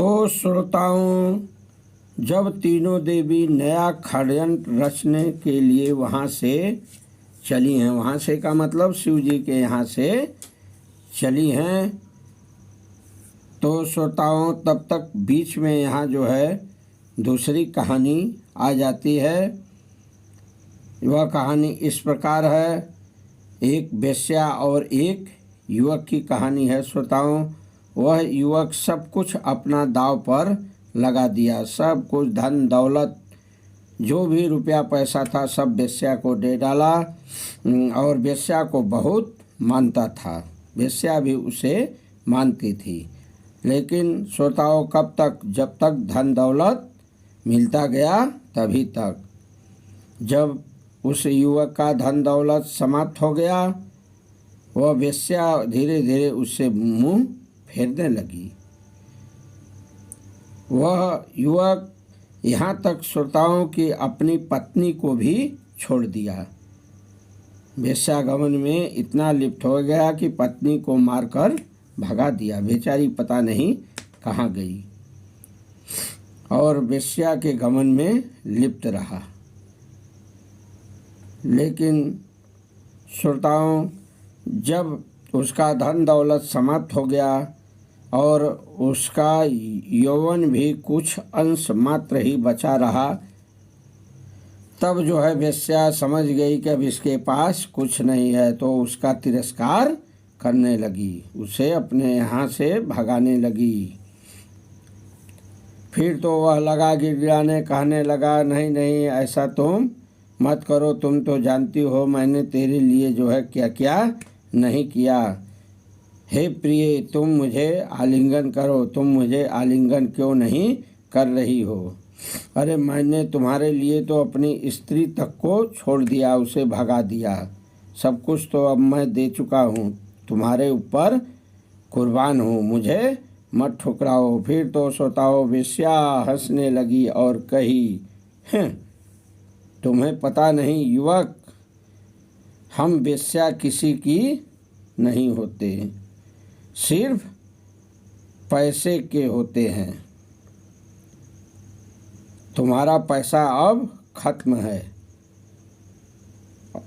तो श्रोताओं, जब तीनों देवी नया षड्यंत्र रचने के लिए वहाँ से चली हैं, वहाँ से का मतलब शिव जी के यहाँ से चली हैं, तो श्रोताओं तब तक बीच में यहाँ जो है दूसरी कहानी आ जाती है। वह कहानी इस प्रकार है। एक वेश्या और एक युवक की कहानी है श्रोताओं। वह युवक सब कुछ अपना दांव पर लगा दिया, सब कुछ धन दौलत जो भी रुपया पैसा था सब वेश्या को दे डाला और वेश्या को बहुत मानता था, वेश्या भी उसे मानती थी। लेकिन श्रोताओं कब तक? जब तक धन दौलत मिलता गया तभी तक। जब उस युवक का धन दौलत समाप्त हो गया, वह वेश्या धीरे धीरे उससे मुंह फेरने लगी। वह युवक यहाँ तक श्रोताओं की अपनी पत्नी को भी छोड़ दिया। वेश्यागमन में इतना लिप्त हो गया कि पत्नी को मारकर भगा दिया। बेचारी पता नहीं कहाँ गई और वेश्या के गमन में लिप्त रहा। लेकिन श्रोताओं, जब उसका धन दौलत समाप्त हो गया और उसका यौवन भी कुछ अंश मात्र ही बचा रहा, तब जो है वेश्या समझ गई कि अब इसके पास कुछ नहीं है, तो उसका तिरस्कार करने लगी, उसे अपने यहाँ से भगाने लगी। फिर तो वह लगा गिड़गिड़ाने, कहने लगा, नहीं नहीं ऐसा तुम मत करो, तुम तो जानती हो मैंने तेरे लिए जो है क्या क्या नहीं किया। हे प्रिय, तुम मुझे आलिंगन करो, तुम मुझे आलिंगन क्यों नहीं कर रही हो? अरे मैंने तुम्हारे लिए तो अपनी स्त्री तक को छोड़ दिया, उसे भगा दिया, सब कुछ तो अब मैं दे चुका हूँ, तुम्हारे ऊपर कुर्बान हूँ, मुझे मत ठुकराओ। फिर तो श्रोताओं वेश्या हंसने लगी और कही, तुम्हें पता नहीं युवक, हम वेश्या किसी की नहीं होते, सिर्फ पैसे के होते हैं। तुम्हारा पैसा अब खत्म है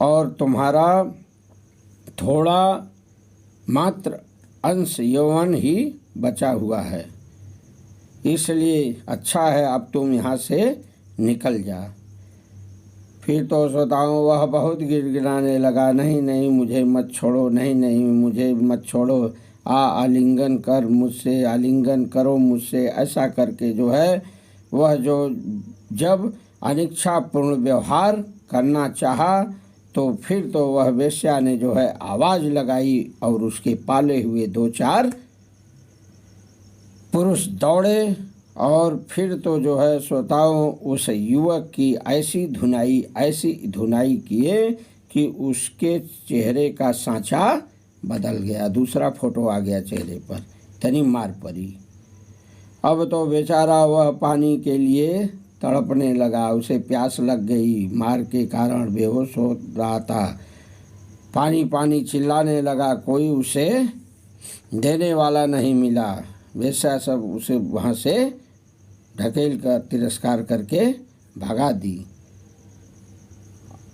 और तुम्हारा थोड़ा मात्र अंश यौवन ही बचा हुआ है, इसलिए अच्छा है अब तुम यहाँ से निकल जा। फिर तो श्रोताओं वह बहुत गिड़गिड़ाने लगा, नहीं नहीं मुझे मत छोड़ो, नहीं नहीं मुझे मत छोड़ो, आलिंगन कर मुझसे, आलिंगन करो मुझसे। ऐसा करके जो है वह जो जब अनिच्छापूर्ण व्यवहार करना चाहा, तो फिर तो वह वेश्या ने जो है आवाज़ लगाई और उसके पाले हुए 2-4 पुरुष दौड़े और फिर तो जो है श्रोताओं उस युवक की ऐसी धुनाई किए कि उसके चेहरे का सांचा बदल गया, दूसरा फोटो आ गया चेहरे पर, तनी मार पड़ी। अब तो बेचारा वह पानी के लिए तड़पने लगा, उसे प्यास लग गई, मार के कारण बेहोश हो रहा था, पानी पानी चिल्लाने लगा, कोई उसे देने वाला नहीं मिला। वैसा सब उसे वहाँ से ढकेल कर तिरस्कार करके भगा दी।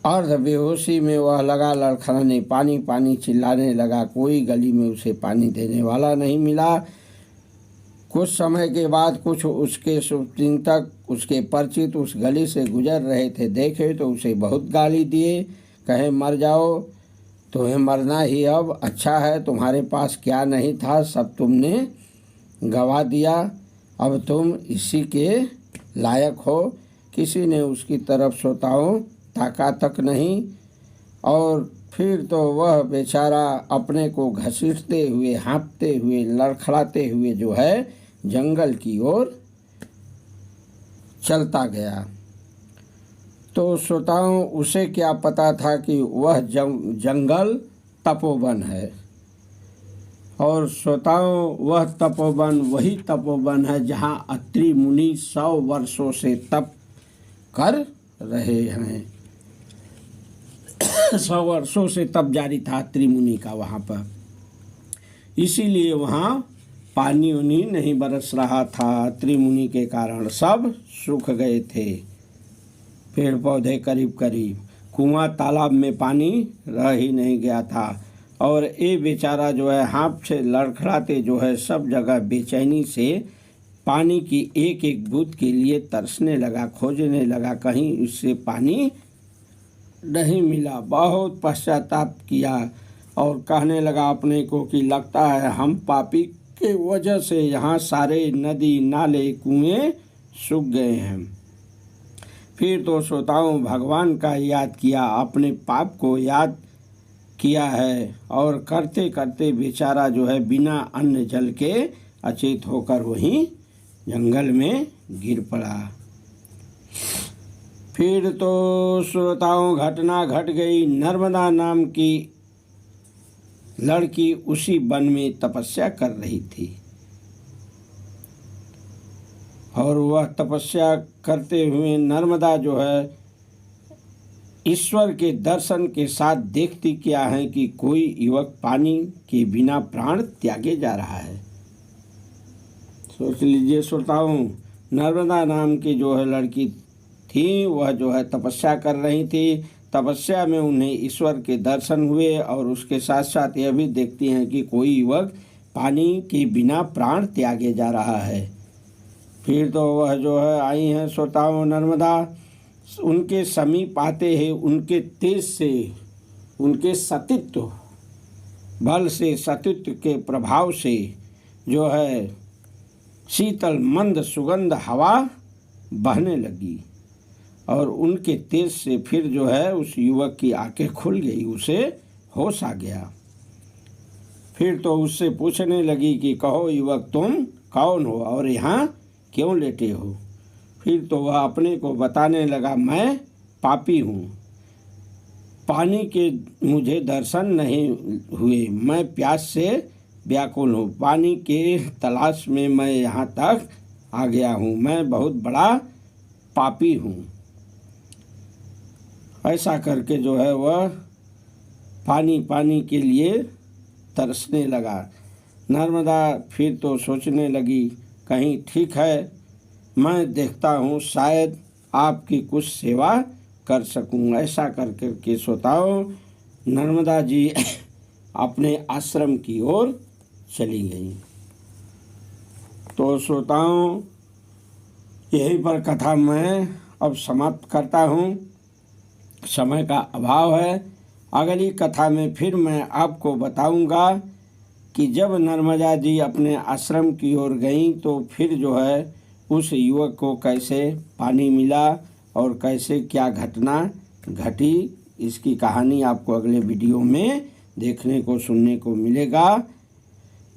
अर्ध बेहोशी में वह लगा लड़खड़ाने, पानी पानी चिल्लाने लगा, कोई गली में उसे पानी देने वाला नहीं मिला। कुछ समय के बाद कुछ उसके शुभचिंतक, उसके परिचित उस गली से गुजर रहे थे, देखे तो उसे बहुत गाली दिए, कहे मर जाओ, तुम्हें मरना ही अब अच्छा है, तुम्हारे पास क्या नहीं था सब तुमने गवा दिया, अब तुम इसी के लायक हो। किसी ने उसकी तरफ श्रोताओं ताका तक नहीं। और फिर तो वह बेचारा अपने को घसीटते हुए, हाँफते हुए, लड़खड़ाते हुए जो है जंगल की ओर चलता गया। तो श्रोताओं उसे क्या पता था कि वह जंगल तपोवन है, और श्रोताओं वह तपोवन वही तपोवन है जहाँ अत्रि मुनि 100 वर्षों से तप कर रहे हैं। 100 वर्षों से तप जारी था अत्रि मुनि का वहाँ पर, इसीलिए वहाँ पानी उनी नहीं बरस रहा था, त्रिमुनि के कारण सब सूख गए थे। पेड़ पौधे करीब करीब, कुआं तालाब में पानी रह ही नहीं गया था। और ये बेचारा जो है हाथ से लड़खड़ाते जो है सब जगह बेचैनी से पानी की एक एक बूंद के लिए तरसने लगा, खोजने लगा, कहीं उससे पानी नहीं मिला। बहुत पश्चाताप किया और कहने लगा अपने को कि लगता है हम पापी के वजह से यहाँ सारे नदी नाले कुएं सूख गए हैं। फिर तो श्रोताओं भगवान का याद किया, अपने पाप को याद किया है और करते करते बेचारा जो है बिना अन्न जल के अचेत होकर वहीं जंगल में गिर पड़ा। फिर तो श्रोताओं घटना घट गई। नर्मदा नाम की लड़की उसी वन में तपस्या कर रही थी और वह तपस्या करते हुए नर्मदा जो है ईश्वर के दर्शन के साथ देखती क्या है कि कोई युवक पानी के बिना प्राण त्यागे जा रहा है। सोच लीजिए श्रोताओं, नर्मदा नाम की जो है लड़की थी वह जो है तपस्या कर रही थी। तपस्या में उन्हें ईश्वर के दर्शन हुए और उसके साथ साथ यह भी देखती हैं कि कोई युवक पानी के बिना प्राण त्यागे जा रहा है। फिर तो वह जो है आई हैं श्रोताओं नर्मदा, उनके समीप आते हैं, उनके तेज से, उनके सतीत्व बल से, सतीत्व के प्रभाव से जो है शीतल मंद सुगंध हवा बहने लगी और उनके तेज से फिर जो है उस युवक की आंखें खुल गई, उसे होश आ गया। फिर तो उससे पूछने लगी कि कहो युवक तुम कौन हो और यहाँ क्यों लेटे हो। फिर तो वह अपने को बताने लगा, मैं पापी हूँ, पानी के मुझे दर्शन नहीं हुए, मैं प्यास से व्याकुल हूँ, पानी के तलाश में मैं यहाँ तक आ गया हूँ, मैं बहुत बड़ा पापी हूँ। ऐसा करके जो है वह पानी के लिए तरसने लगा। नर्मदा फिर तो सोचने लगी कहीं ठीक है, मैं देखता हूँ शायद आपकी कुछ सेवा कर सकूँ। ऐसा करके श्रोताओं नर्मदा जी अपने आश्रम की ओर चली गई। तो श्रोताओं यहीं पर कथा मैं अब समाप्त करता हूँ, समय का अभाव है। अगली कथा में फिर मैं आपको बताऊंगा कि जब नर्मदा जी अपने आश्रम की ओर गईं तो फिर जो है उस युवक को कैसे पानी मिला और कैसे क्या घटना घटी, इसकी कहानी आपको अगले वीडियो में देखने को सुनने को मिलेगा।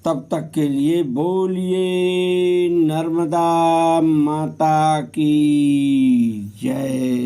तब तक के लिए बोलिए नर्मदा माता की जय।